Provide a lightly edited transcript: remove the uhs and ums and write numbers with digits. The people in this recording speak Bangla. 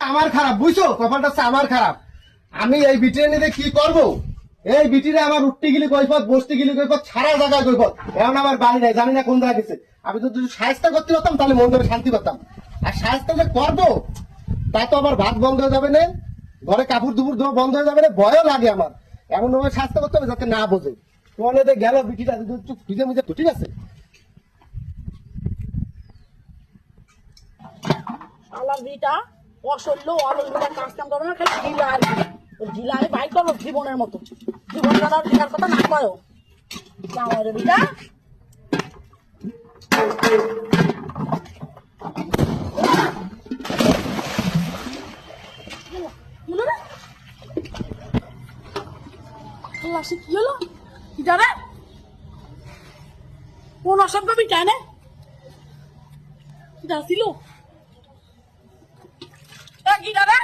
আমার খারাপ, বুঝছো? কপালটা হচ্ছে আমার খারাপ। আমি এই বিটিরে নিয়ে কি করব? এই বিটিরে আমার উঠতে গেলে কৈফত, বসতে গেলে কৈফত, সারা জায়গায় কৈফত। এখন আমার বাড়ি নাই, জানি না কোন জায়গায় গেছে। আমি তো যদি সাহায্য করতে পারতাম তাহলে মন ধরে শান্তি পেতাম। আর সাহায্য যে করবো তা তো আমার ভাত বন্ধ হয়ে যাবে না, ঘরে কাপড় দুপুর ধোয়া বন্ধ হয়ে যাবে না, ভয়ও লাগে আমার। এমন ভাবে স্বাস্থ্য করতে হবে যাতে না বোঝে। তোমার গেল বিটিটা একটু ভিজে মুজে, ঠিক আছে? আলার বিটা অসল্য অলঙ্কার কাজ কাম করো না, খালি ঢিলা আর কি। ঢিলা আমি বাইক করবো জীবনের মতো, জীবন কাটার ঢিলার কথা না কয়ও আমার বিটা। কি হলো কি জানে কোন অসভ্য বিটা নে কি ছিল কি জানে